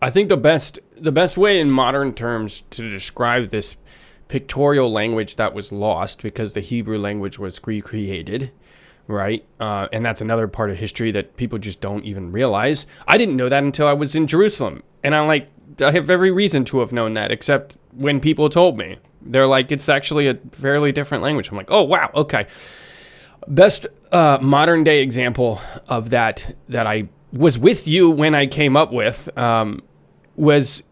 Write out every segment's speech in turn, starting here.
I think the best way in modern terms to describe this pictorial language that was lost because the Hebrew language was recreated, right? And that's another part of history that people just don't even realize. I didn't know that until I was in Jerusalem, and I have every reason to have known that, except when people told me. They're like, it's actually a fairly different language. I'm like, oh wow, okay. Best modern day example of that I was with you when I came up with was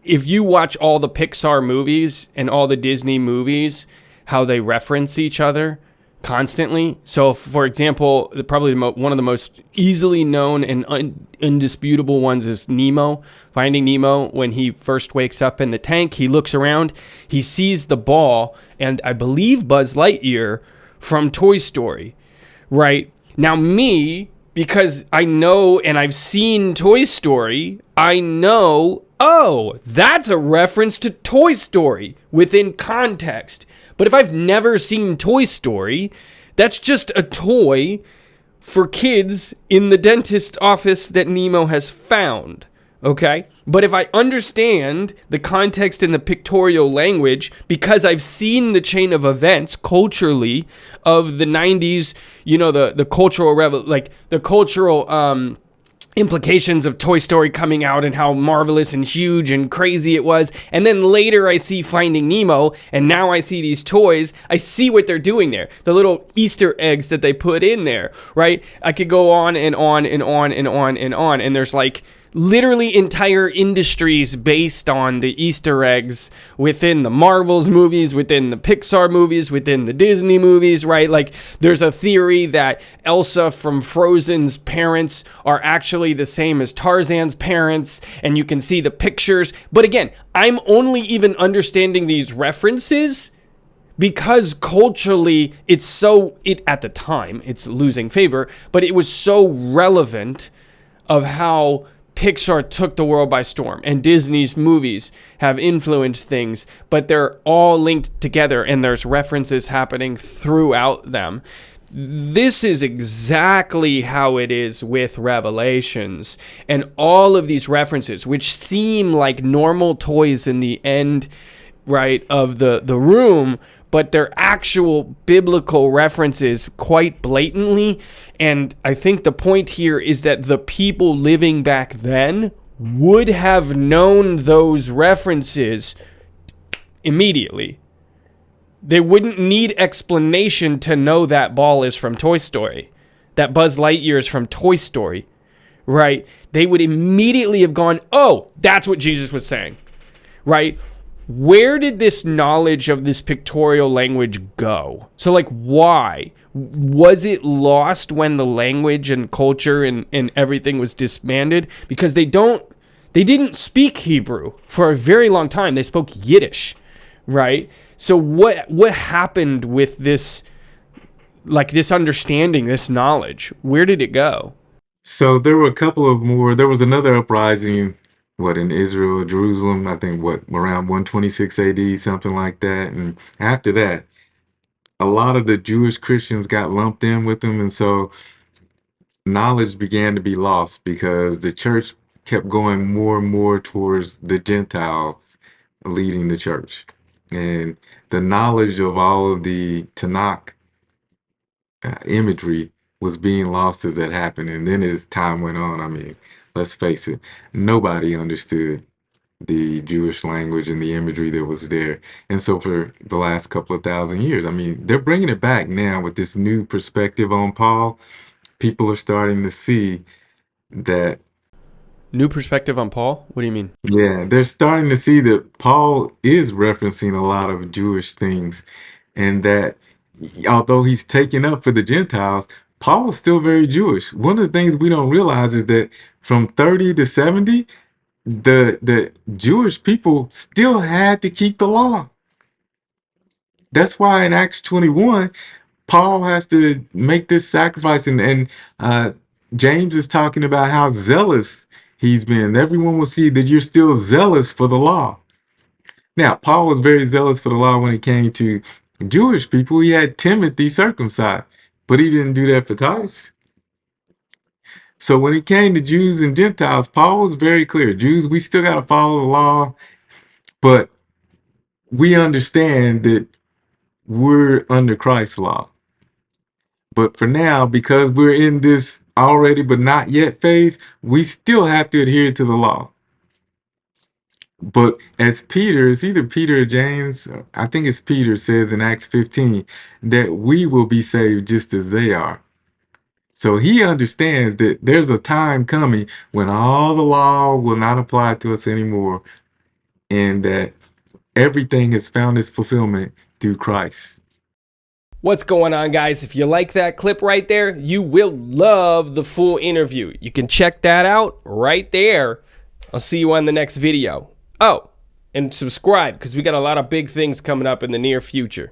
if you watch all the Pixar movies and all the Disney movies, how they reference each other constantly. So, for example, probably one of the most easily known and indisputable ones is Nemo. Finding Nemo, when he first wakes up in the tank, he looks around, he sees the ball, and I believe Buzz Lightyear from Toy Story, right? Now, because I know and I've seen Toy Story, I know, oh, that's a reference to Toy Story within context. But if I've never seen Toy Story, that's just a toy for kids in the dentist's office that Nemo has found. Okay? But if I understand the context in the pictorial language, because I've seen the chain of events culturally of the 90s, the cultural the cultural implications of Toy Story coming out and how marvelous and huge and crazy it was. And then later I see Finding Nemo, and now I see these toys. I see what they're doing there. The little Easter eggs that they put in there, right? I could go on and on and on and on and on. And there's like literally entire industries based on the Easter eggs within the Marvel's movies, within the Pixar movies, within the Disney movies, right? Like there's a theory that Elsa from Frozen's parents are actually the same as Tarzan's parents, and you can see the pictures. But again, I'm only even understanding these references because culturally it at the time it's losing favor, but it was so relevant of how Pixar took the world by storm, and Disney's movies have influenced things, but they're all linked together and there's references happening throughout them. This is exactly how it is with Revelations and all of these references, which seem like normal toys in the end, right, of the room, but they're actual biblical references quite blatantly. And I think the point here is that the people living back then would have known those references immediately. They wouldn't need explanation to know that ball is from Toy Story, that Buzz Lightyear is from Toy Story, right? They would immediately have gone, oh, that's what Jesus was saying, right? Where did this knowledge of this pictorial language go? So, like, why? Was it lost when the language and culture and everything was disbanded? Because they didn't speak Hebrew for a very long time. They spoke Yiddish, right? So what happened with this, like this understanding, this knowledge? Where did it go? So there were a couple of more. There was another uprising, in Israel, Jerusalem, I think, around 126 AD, something like that. And after that, a lot of the Jewish Christians got lumped in with them. And so knowledge began to be lost because the church kept going more and more towards the Gentiles leading the church. And the knowledge of all of the Tanakh imagery was being lost as that happened. And then as time went on, I mean, let's face it, nobody understood the Jewish language and the imagery that was there. And so for the last couple of thousand years, I mean, they're bringing it back now with this new perspective on Paul. People are starting to see that, New perspective on Paul? What do you mean? yeah, they're starting to see that Paul is referencing a lot of Jewish things, and that although he's taken up for the Gentiles, Paul was still very Jewish. One of the things we don't realize is that from 30 to 70, the Jewish people still had to keep the law. That's why in Acts 21, Paul has to make this sacrifice, and James is talking about how zealous he's been. Everyone will see that you're still zealous for the law. Now, Paul was very zealous for the law when it came to Jewish people. He had Timothy circumcised, but he didn't do that for Titus. So when it came to Jews and Gentiles, Paul was very clear. Jews, we still got to follow the law, but we understand that we're under Christ's law. But for now, because we're in this already but not yet phase, we still have to adhere to the law. But as Peter, it's either Peter or James, I think it's Peter, says in Acts 15, that we will be saved just as they are. So he understands that there's a time coming when all the law will not apply to us anymore, and that everything has found its fulfillment through Christ. What's going on, guys? If you like that clip right there, you will love the full interview. You can check that out right there. I'll see you on the next video. Oh, and subscribe, because we got a lot of big things coming up in the near future.